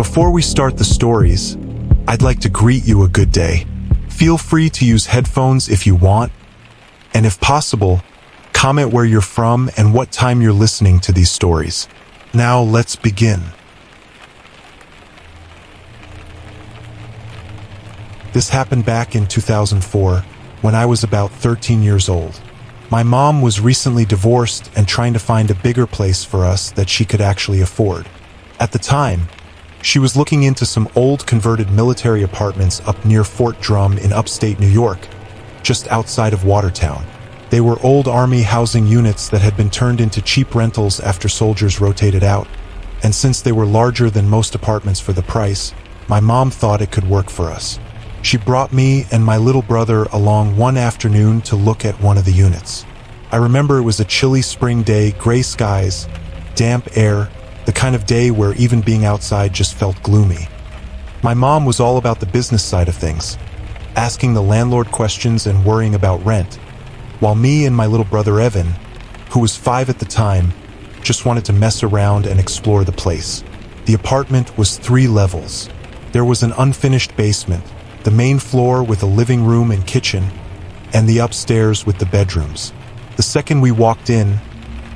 Before we start the stories, I'd like to greet you a good day. Feel free to use headphones if you want, and if possible, comment where you're from and what time you're listening to these stories. Now let's begin. This happened back in 2004, when I was about 13 years old. My mom was recently divorced and trying to find a bigger place for us that she could actually afford. At the time, she was looking into some old converted military apartments up near Fort Drum in upstate New York, just outside of Watertown. They were old Army housing units that had been turned into cheap rentals after soldiers rotated out, and since they were larger than most apartments for the price, my mom thought it could work for us. She brought me and my little brother along one afternoon to look at one of the units. I remember it was a chilly spring day, gray skies, damp air, the kind of day where even being outside just felt gloomy. My mom was all about the business side of things, asking the landlord questions and worrying about rent, while me and my little brother Evan, who was 5 at the time, just wanted to mess around and explore the place. The apartment was 3 levels. There was an unfinished basement, the main floor with a living room and kitchen, and the upstairs with the bedrooms. The second we walked in,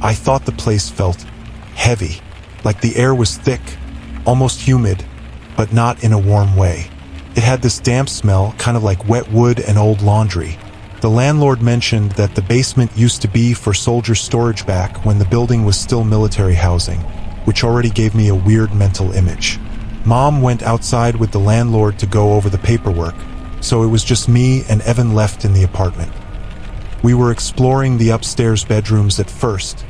I thought the place felt heavy, like the air was thick, almost humid, but not in a warm way. It had this damp smell, kind of like wet wood and old laundry. The landlord mentioned that the basement used to be for soldier storage back when the building was still military housing, which already gave me a weird mental image. Mom went outside with the landlord to go over the paperwork, so it was just me and Evan left in the apartment. We were exploring the upstairs bedrooms at first,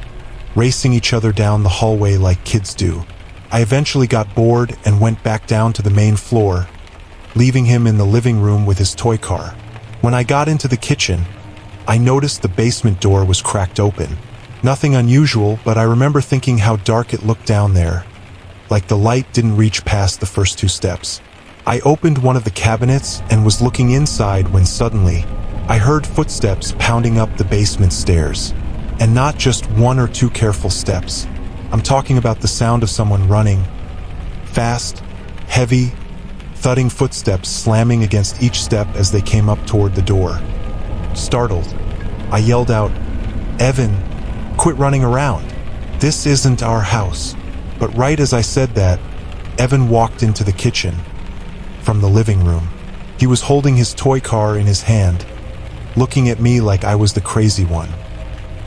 racing each other down the hallway like kids do. I eventually got bored and went back down to the main floor, leaving him in the living room with his toy car. When I got into the kitchen, I noticed the basement door was cracked open. Nothing unusual, but I remember thinking how dark it looked down there, like the light didn't reach past the first 2 steps. I opened one of the cabinets and was looking inside when suddenly, I heard footsteps pounding up the basement stairs. And not just 1 or 2 careful steps. I'm talking about the sound of someone running. Fast, heavy, thudding footsteps slamming against each step as they came up toward the door. Startled, I yelled out, "Evan, quit running around. This isn't our house." But right as I said that, Evan walked into the kitchen from the living room. He was holding his toy car in his hand, looking at me like I was the crazy one.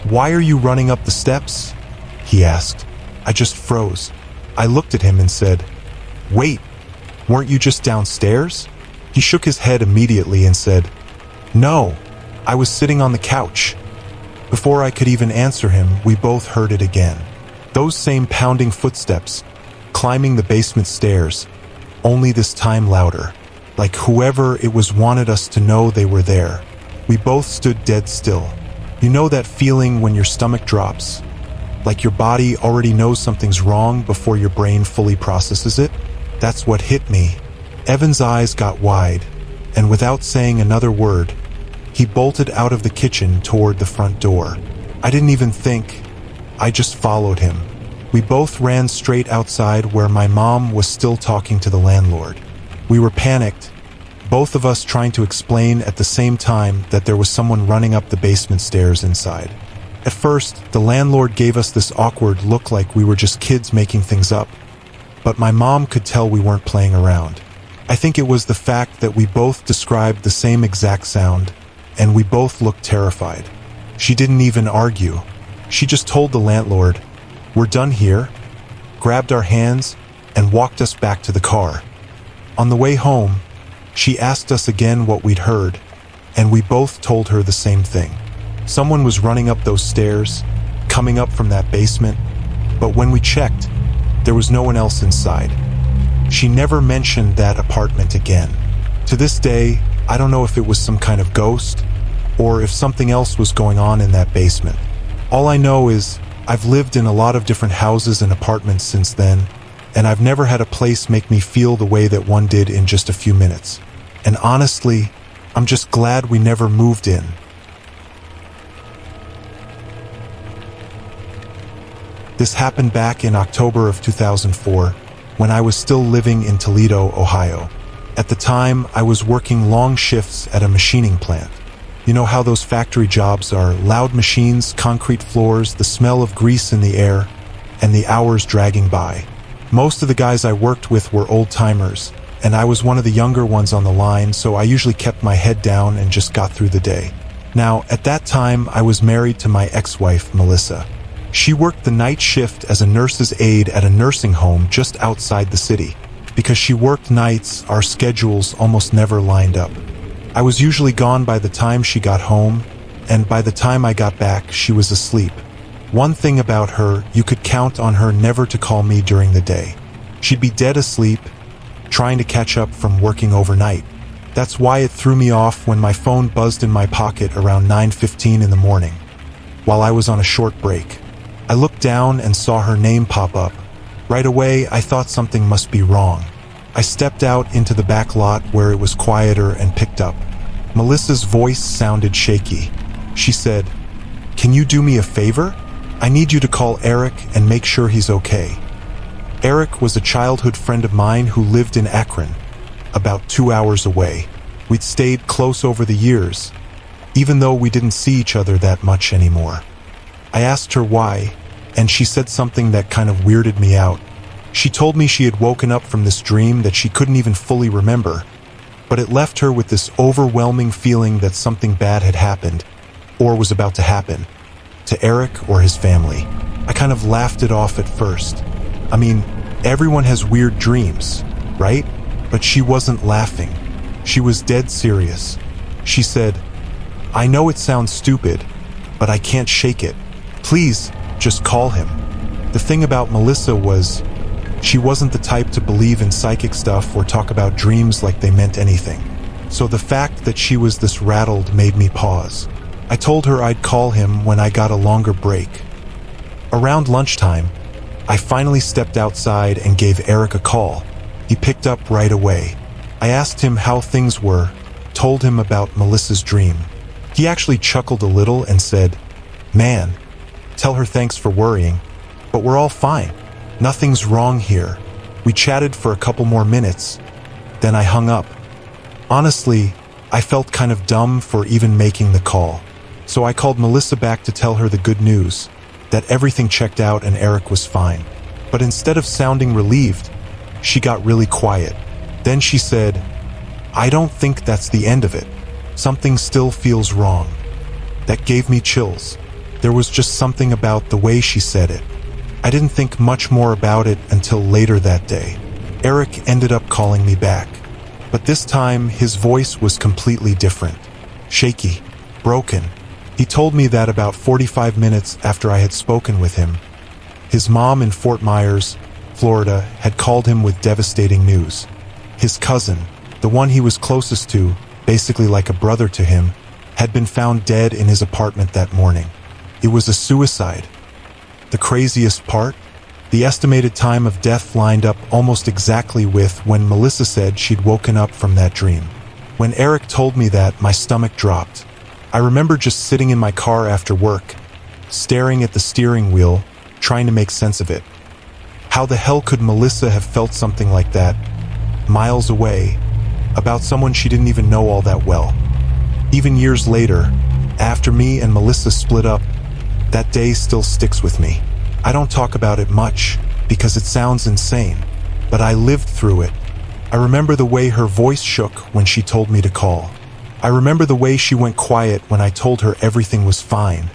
"Why are you running up the steps?" he asked. I just froze. I looked at him and said, "Wait, weren't you just downstairs?" He shook his head immediately and said, "No, I was sitting on the couch." Before I could even answer him, we both heard it again. Those same pounding footsteps, climbing the basement stairs, only this time louder, like whoever it was wanted us to know they were there. We both stood dead still. You know that feeling when your stomach drops, like your body already knows something's wrong before your brain fully processes it? That's what hit me. Evan's eyes got wide, and without saying another word, he bolted out of the kitchen toward the front door. I didn't even think. I just followed him. We both ran straight outside where my mom was still talking to the landlord. We were panicked, both of us trying to explain at the same time that there was someone running up the basement stairs inside. At first, the landlord gave us this awkward look like we were just kids making things up, but my mom could tell we weren't playing around. I think it was the fact that we both described the same exact sound, and we both looked terrified. She didn't even argue. She just told the landlord, "We're done here," grabbed our hands, and walked us back to the car. On the way home, she asked us again what we'd heard, and we both told her the same thing. Someone was running up those stairs, coming up from that basement, but when we checked, there was no one else inside. She never mentioned that apartment again. To this day, I don't know if it was some kind of ghost, or if something else was going on in that basement. All I know is I've lived in a lot of different houses and apartments since then, and I've never had a place make me feel the way that one did in just a few minutes. And honestly, I'm just glad we never moved in. This happened back in October of 2004, when I was still living in Toledo, Ohio. At the time, I was working long shifts at a machining plant. You know how those factory jobs are: loud machines, concrete floors, the smell of grease in the air, and the hours dragging by. Most of the guys I worked with were old-timers, and I was one of the younger ones on the line, so I usually kept my head down and just got through the day. Now, at that time, I was married to my ex-wife, Melissa. She worked the night shift as a nurse's aide at a nursing home just outside the city. Because she worked nights, our schedules almost never lined up. I was usually gone by the time she got home, and by the time I got back, she was asleep. One thing about her, you could count on her never to call me during the day. She'd be dead asleep, trying to catch up from working overnight. That's why it threw me off when my phone buzzed in my pocket around 9:15 in the morning, while I was on a short break. I looked down and saw her name pop up. Right away, I thought something must be wrong. I stepped out into the back lot where it was quieter and picked up. Melissa's voice sounded shaky. She said, "Can you do me a favor? I need you to call Eric and make sure he's okay." Eric was a childhood friend of mine who lived in Akron, about 2 hours away. We'd stayed close over the years, even though we didn't see each other that much anymore. I asked her why, and she said something that kind of weirded me out. She told me she had woken up from this dream that she couldn't even fully remember, but it left her with this overwhelming feeling that something bad had happened, or was about to happen, to Eric or his family. I kind of laughed it off at first. I mean, everyone has weird dreams, right? But she wasn't laughing. She was dead serious. She said, "I know it sounds stupid, but I can't shake it. Please, just call him." The thing about Melissa was, she wasn't the type to believe in psychic stuff or talk about dreams like they meant anything. So the fact that she was this rattled made me pause. I told her I'd call him when I got a longer break. Around lunchtime, I finally stepped outside and gave Eric a call. He picked up right away. I asked him how things were, told him about Melissa's dream. He actually chuckled a little and said, "Man, tell her thanks for worrying, but we're all fine. Nothing's wrong here." We chatted for a couple more minutes, then I hung up. Honestly, I felt kind of dumb for even making the call. So I called Melissa back to tell her the good news, that everything checked out and Eric was fine. But instead of sounding relieved, she got really quiet. Then she said, "I don't think that's the end of it. Something still feels wrong." That gave me chills. There was just something about the way she said it. I didn't think much more about it until later that day. Eric ended up calling me back. But this time, his voice was completely different. Shaky, broken. He told me that about 45 minutes after I had spoken with him, his mom in Fort Myers, Florida, had called him with devastating news. His cousin, the one he was closest to, basically like a brother to him, had been found dead in his apartment that morning. It was a suicide. The craziest part? The estimated time of death lined up almost exactly with when Melissa said she'd woken up from that dream. When Eric told me that, my stomach dropped. I remember just sitting in my car after work, staring at the steering wheel, trying to make sense of it. How the hell could Melissa have felt something like that, miles away, about someone she didn't even know all that well? Even years later, after me and Melissa split up, that day still sticks with me. I don't talk about it much, because it sounds insane, but I lived through it. I remember the way her voice shook when she told me to call. I remember the way she went quiet when I told her everything was fine,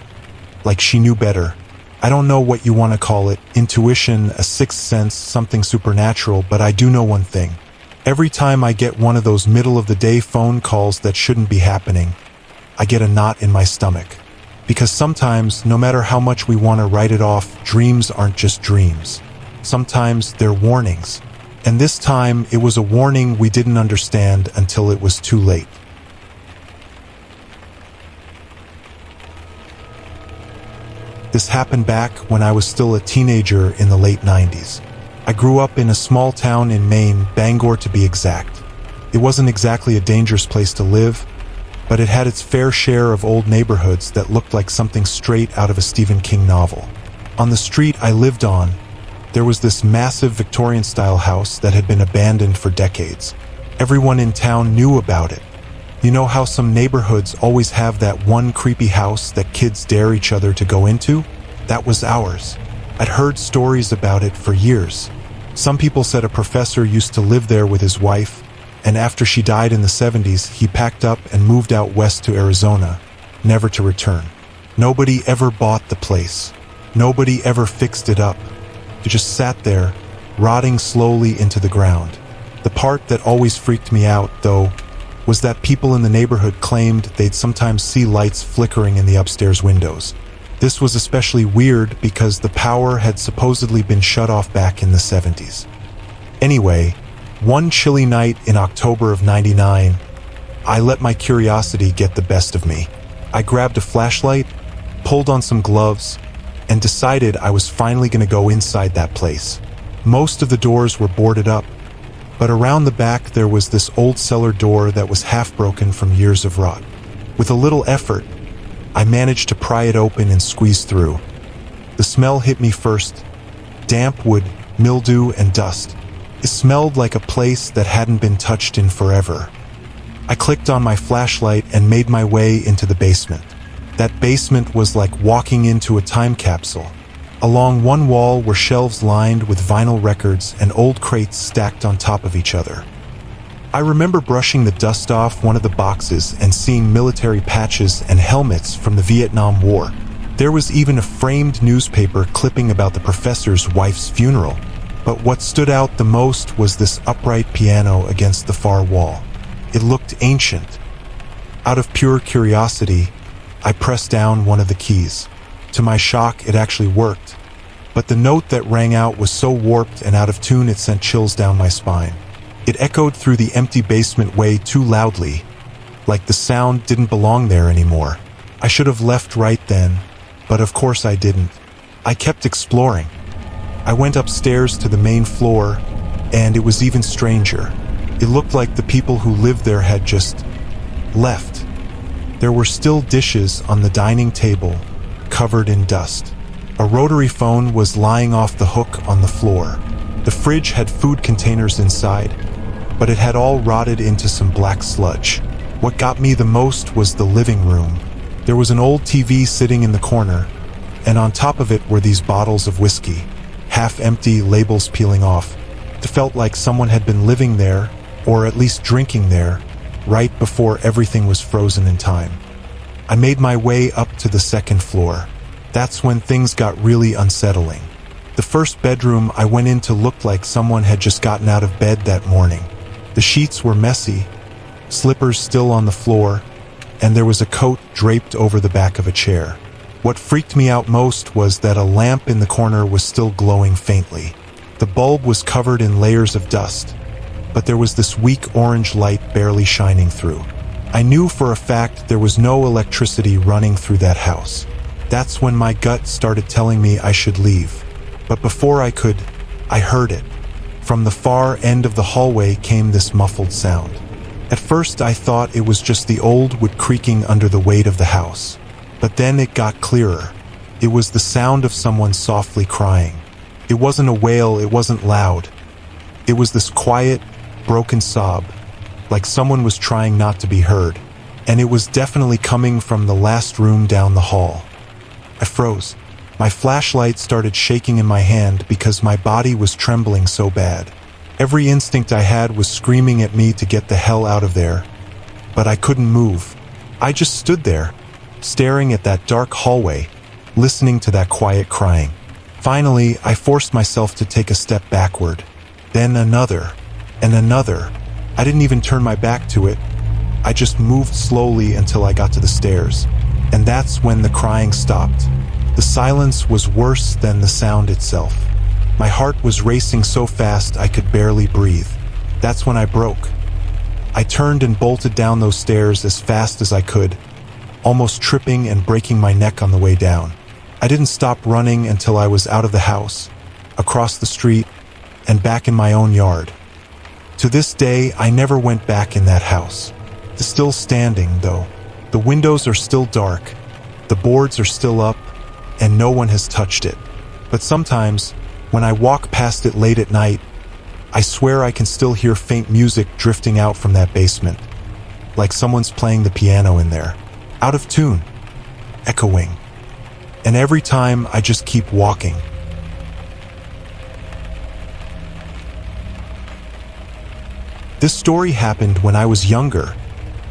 like she knew better. I don't know what you want to call it, intuition, a sixth sense, something supernatural, but I do know one thing. Every time I get one of those middle-of-the-day phone calls that shouldn't be happening, I get a knot in my stomach. Because sometimes, no matter how much we want to write it off, dreams aren't just dreams. Sometimes they're warnings. And this time, it was a warning we didn't understand until it was too late. This happened back when I was still a teenager in the late 90s. I grew up in a small town in Maine, Bangor to be exact. It wasn't exactly a dangerous place to live, but it had its fair share of old neighborhoods that looked like something straight out of a Stephen King novel. On the street I lived on, There was this massive Victorian-style house that had been abandoned for decades. Everyone in town knew about it. You know how some neighborhoods always have that one creepy house that kids dare each other to go into? That was ours. I'd heard stories about it for years. Some people said a professor used to live there with his wife, and after she died in the 70s, he packed up and moved out west to Arizona, never to return. Nobody ever bought the place. Nobody ever fixed it up. It just sat there, rotting slowly into the ground. The part that always freaked me out, though, was that people in the neighborhood claimed they'd sometimes see lights flickering in the upstairs windows. This was especially weird because the power had supposedly been shut off back in the 70s. Anyway, one chilly night in October of '99, I let my curiosity get the best of me. I grabbed a flashlight, pulled on some gloves, and decided I was finally going to go inside that place. Most of the doors were boarded up, but around the back there was this old cellar door that was half broken from years of rot. With a little effort, I managed to pry it open and squeeze through. The smell hit me first. Damp wood, mildew, and dust. It smelled like a place that hadn't been touched in forever. I clicked on my flashlight and made my way into the basement. That basement was like walking into a time capsule. Along one wall were shelves lined with vinyl records and old crates stacked on top of each other. I remember brushing the dust off one of the boxes and seeing military patches and helmets from the Vietnam War. There was even a framed newspaper clipping about the professor's wife's funeral. But what stood out the most was this upright piano against the far wall. It looked ancient. Out of pure curiosity, I pressed down one of the keys. To my shock, it actually worked. But the note that rang out was so warped and out of tune it sent chills down my spine. It echoed through the empty basement way too loudly, like the sound didn't belong there anymore. I should have left right then, but of course I didn't. I kept exploring. I went upstairs to the main floor, and it was even stranger. It looked like the people who lived there had just left. There were still dishes on the dining table, covered in dust. A rotary phone was lying off the hook on the floor. The fridge had food containers inside, but it had all rotted into some black sludge. What got me the most was the living room. There was an old TV sitting in the corner, and on top of it were these bottles of whiskey, half empty, labels peeling off. It felt like someone had been living there, or at least drinking there, right before everything was frozen in time. I made my way up to the second floor. That's when things got really unsettling. The first bedroom I went into looked like someone had just gotten out of bed that morning. The sheets were messy, slippers still on the floor, and there was a coat draped over the back of a chair. What freaked me out most was that a lamp in the corner was still glowing faintly. The bulb was covered in layers of dust, but there was this weak orange light barely shining through. I knew for a fact there was no electricity running through that house. That's when my gut started telling me I should leave. But before I could, I heard it. From the far end of the hallway came this muffled sound. At first I thought it was just the old wood creaking under the weight of the house. But then it got clearer. It was the sound of someone softly crying. It wasn't a wail, it wasn't loud. It was this quiet, broken sob, like someone was trying not to be heard. And it was definitely coming from the last room down the hall. I froze. My flashlight started shaking in my hand because my body was trembling so bad. Every instinct I had was screaming at me to get the hell out of there. But I couldn't move. I just stood there, staring at that dark hallway, listening to that quiet crying. Finally, I forced myself to take a step backward. Then another, and another. I didn't even turn my back to it. I just moved slowly until I got to the stairs. And that's when the crying stopped. The silence was worse than the sound itself. My heart was racing so fast I could barely breathe. That's when I broke. I turned and bolted down those stairs as fast as I could, almost tripping and breaking my neck on the way down. I didn't stop running until I was out of the house, across the street, and back in my own yard. To this day, I never went back in that house. It's still standing, though. The windows are still dark, the boards are still up, and no one has touched it. But sometimes, When I walk past it late at night, I swear I can still hear faint music drifting out from that basement, like someone's playing the piano in there, out of tune, echoing. And every time I just keep walking. This story happened when I was younger,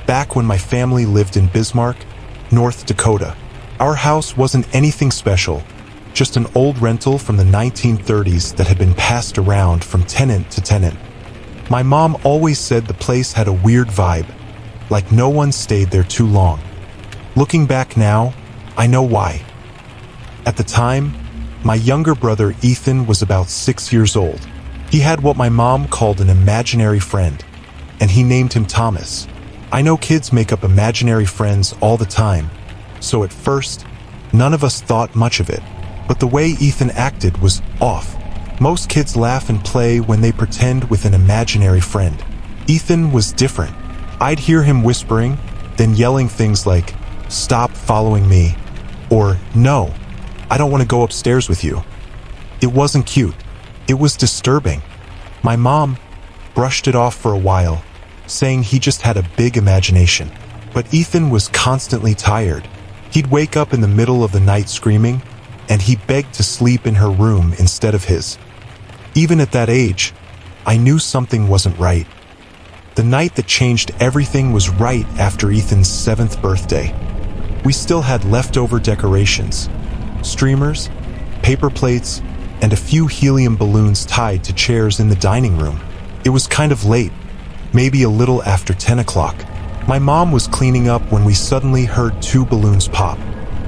back when my family lived in Bismarck, North Dakota. Our house wasn't anything special, just an old rental from the 1930s that had been passed around from tenant to tenant. My mom always said the place had a weird vibe, like no one stayed there too long. Looking back now, I know why. At the time, my younger brother Ethan was about 6 years old. He had what my mom called an imaginary friend, and he named him Thomas. I know kids make up imaginary friends all the time, so at first, none of us thought much of it. But the way Ethan acted was off. Most kids laugh and play when they pretend with an imaginary friend. Ethan was different. I'd hear him whispering, then yelling things like, "Stop following me," or "No, I don't want to go upstairs with you." It wasn't cute. It was disturbing. My mom brushed it off for a while, saying he just had a big imagination. But Ethan was constantly tired. He'd wake up in the middle of the night screaming, and he begged to sleep in her room instead of his. Even at that age, I knew something wasn't right. The night that changed everything was right after Ethan's 7th birthday. We still had leftover decorations, streamers, paper plates, and a few helium balloons tied to chairs in the dining room. It was kind of late, maybe a little after 10 o'clock. My mom was cleaning up when we suddenly heard 2 balloons pop.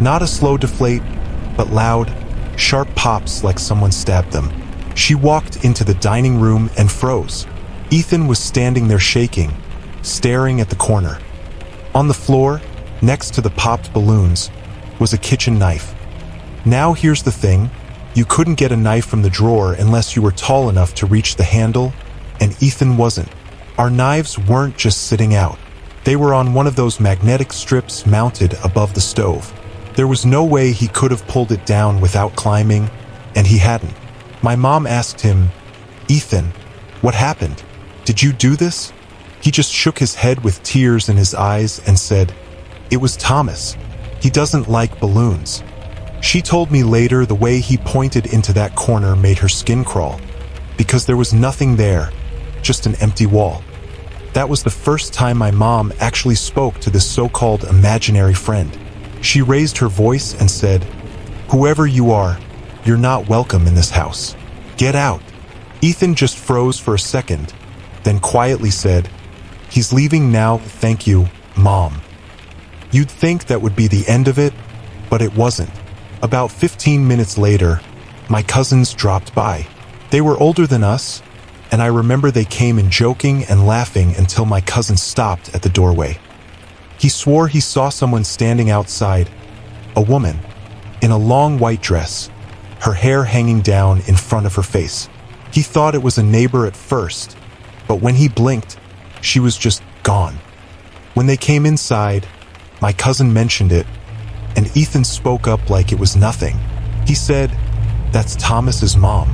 Not a slow deflate, but loud, sharp pops like someone stabbed them. She walked into the dining room and froze. Ethan was standing there shaking, staring at the corner. On the floor, next to the popped balloons, was a kitchen knife. Now here's the thing. You couldn't get a knife from the drawer unless you were tall enough to reach the handle, and Ethan wasn't. Our knives weren't just sitting out. They were on one of those magnetic strips mounted above the stove. There was no way he could have pulled it down without climbing, and he hadn't. My mom asked him, "Ethan, what happened? Did you do this?" He just shook his head with tears in his eyes and said, "It was Thomas. He doesn't like balloons." She told me later the way he pointed into that corner made her skin crawl, because there was nothing there, just an empty wall. That was the first time my mom actually spoke to this so-called imaginary friend. She raised her voice and said, "Whoever you are, you're not welcome in this house. Get out." Ethan just froze for a second, then quietly said, "He's leaving now, thank you, Mom." You'd think that would be the end of it, but it wasn't. About 15 minutes later, my cousins dropped by. They were older than us, and I remember they came in joking and laughing until my cousin stopped at the doorway. He swore he saw someone standing outside, a woman, in a long white dress, her hair hanging down in front of her face. He thought it was a neighbor at first, but when he blinked, she was just gone. When they came inside, my cousin mentioned it, and Ethan spoke up like it was nothing. He said, "That's Thomas's mom.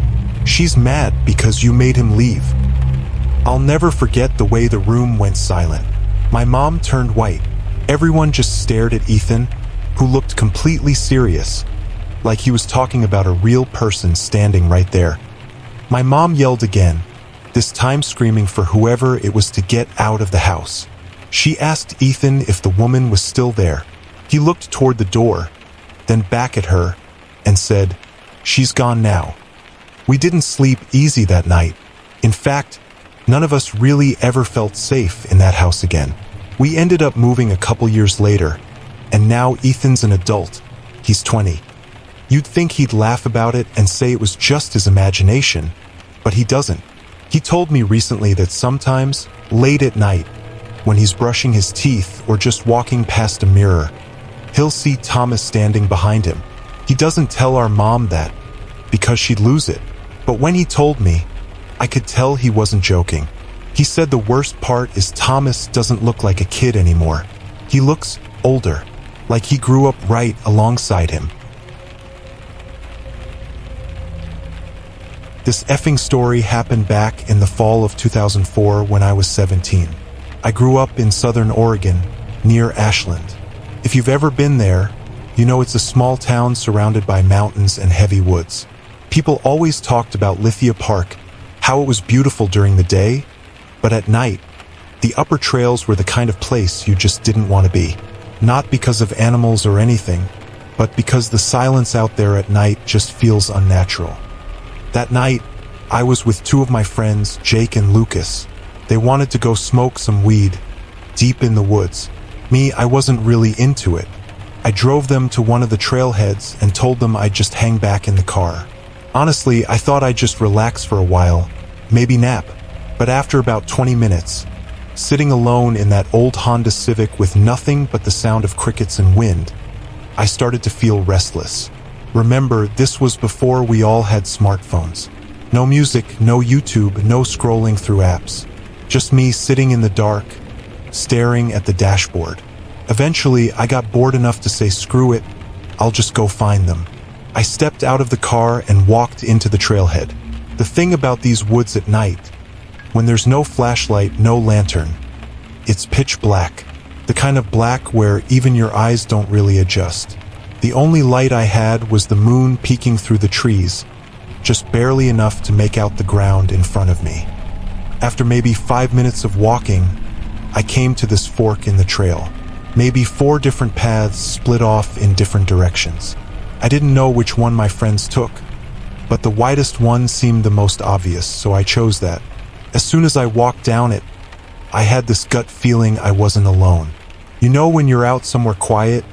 She's mad because you made him leave." I'll never forget the way the room went silent. My mom turned white. Everyone just stared at Ethan, who looked completely serious, like he was talking about a real person standing right there. My mom yelled again, this time screaming for whoever it was to get out of the house. She asked Ethan if the woman was still there. He looked toward the door, then back at her, and said, "She's gone now." We didn't sleep easy that night. In fact, none of us really ever felt safe in that house again. We ended up moving a couple years later, and now Ethan's an adult. He's 20. You'd think he'd laugh about it and say it was just his imagination, but he doesn't. He told me recently that sometimes, late at night, when he's brushing his teeth or just walking past a mirror, he'll see Thomas standing behind him. He doesn't tell our mom that, because she'd lose it. But when he told me, I could tell he wasn't joking. He said the worst part is Thomas doesn't look like a kid anymore. He looks older, like he grew up right alongside him. This effing story happened back in the fall of 2004 when I was 17. I grew up in southern Oregon, near Ashland. If you've ever been there, you know it's a small town surrounded by mountains and heavy woods. People always talked about Lithia Park, how it was beautiful during the day, but at night, the upper trails were the kind of place you just didn't want to be. Not because of animals or anything, but because the silence out there at night just feels unnatural. That night, I was with two of my friends, Jake and Lucas. They wanted to go smoke some weed, deep in the woods. Me, I wasn't really into it. I drove them to one of the trailheads and told them I'd just hang back in the car. Honestly, I thought I'd just relax for a while, maybe nap. But after about 20 minutes, sitting alone in that old Honda Civic with nothing but the sound of crickets and wind, I started to feel restless. Remember, this was before we all had smartphones. No music, no YouTube, no scrolling through apps. Just me sitting in the dark, staring at the dashboard. Eventually, I got bored enough to say, screw it, I'll just go find them. I stepped out of the car and walked into the trailhead. The thing about these woods at night, when there's no flashlight, no lantern, it's pitch black. The kind of black where even your eyes don't really adjust. The only light I had was the moon peeking through the trees, just barely enough to make out the ground in front of me. After maybe 5 minutes of walking, I came to this fork in the trail. Maybe 4 different paths split off in different directions. I didn't know which one my friends took, but the widest one seemed the most obvious, so I chose that. As soon as I walked down it, I had this gut feeling I wasn't alone. You know when you're out somewhere quiet,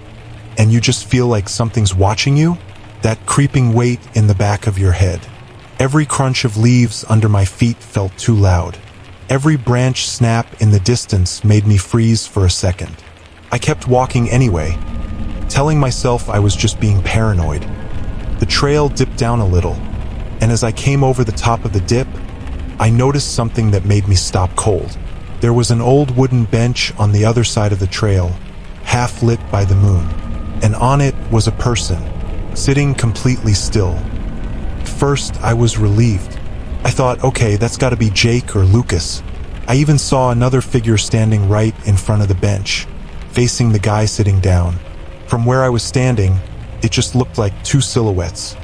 and you just feel like something's watching you? That creeping weight in the back of your head. Every crunch of leaves under my feet felt too loud. Every branch snap in the distance made me freeze for a second. I kept walking anyway, telling myself I was just being paranoid. The trail dipped down a little, and as I came over the top of the dip, I noticed something that made me stop cold. There was an old wooden bench on the other side of the trail, half lit by the moon, and on it was a person, sitting completely still. At first, I was relieved. I thought, okay, that's gotta be Jake or Lucas. I even saw another figure standing right in front of the bench, facing the guy sitting down. From where I was standing, it just looked like 2 silhouettes,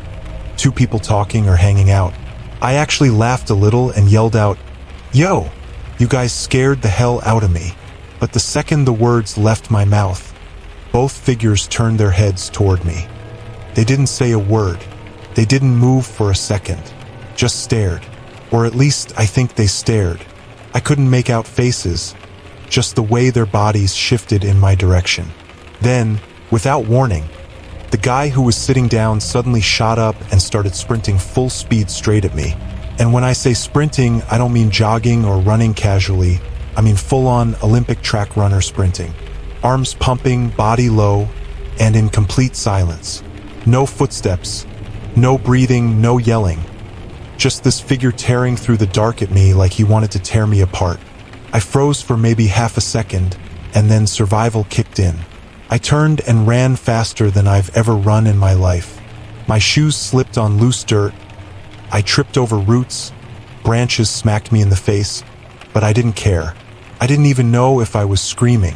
2 people talking or hanging out. I actually laughed a little and yelled out, "Yo, you guys scared the hell out of me." But the second the words left my mouth, both figures turned their heads toward me. They didn't say a word. They didn't move for a second, just stared. Or at least I think they stared. I couldn't make out faces, just the way their bodies shifted in my direction. Then, without warning, the guy who was sitting down suddenly shot up and started sprinting full speed straight at me. And when I say sprinting, I don't mean jogging or running casually. I mean full-on Olympic track runner sprinting. Arms pumping, body low, and in complete silence. No footsteps, no breathing, no yelling. Just this figure tearing through the dark at me like he wanted to tear me apart. I froze for maybe half a second, and then survival kicked in. I turned and ran faster than I've ever run in my life. My shoes slipped on loose dirt. I tripped over roots. Branches smacked me in the face, but I didn't care. I didn't even know if I was screaming.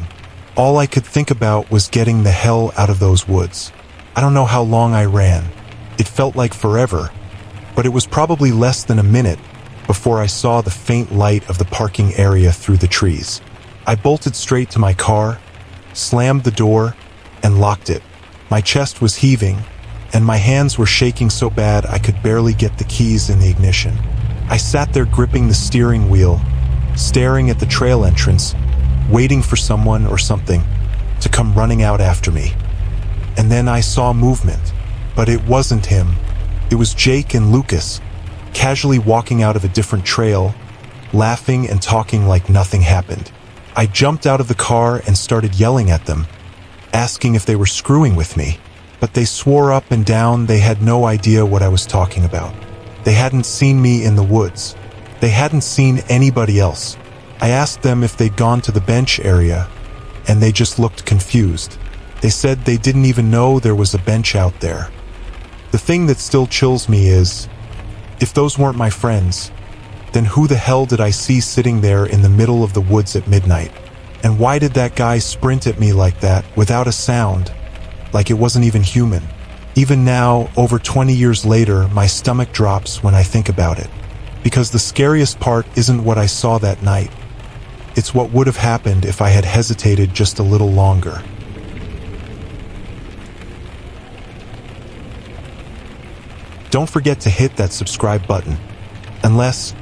All I could think about was getting the hell out of those woods. I don't know how long I ran. It felt like forever, but it was probably less than a minute before I saw the faint light of the parking area through the trees. I bolted straight to my car, slammed the door, and locked it. My chest was heaving, and my hands were shaking so bad I could barely get the keys in the ignition. I sat there gripping the steering wheel, staring at the trail entrance, waiting for someone or something to come running out after me. And then I saw movement, but it wasn't him. It was Jake and Lucas, casually walking out of a different trail, laughing and talking like nothing happened. I jumped out of the car and started yelling at them, asking if they were screwing with me, but they swore up and down they had no idea what I was talking about. They hadn't seen me in the woods. They hadn't seen anybody else. I asked them if they'd gone to the bench area, and they just looked confused. They said they didn't even know there was a bench out there. The thing that still chills me is, If those weren't my friends, then who the hell did I see sitting there in the middle of the woods at midnight? And why did that guy sprint at me like that, without a sound, like it wasn't even human? Even now, over 20 years later, my stomach drops when I think about it. Because the scariest part isn't what I saw that night. It's what would have happened if I had hesitated just a little longer. Don't forget to hit that subscribe button. Unless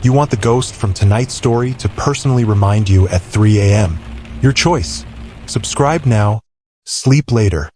you want the ghost from tonight's story to personally remind you at 3 a.m. Your choice. Subscribe now, sleep later.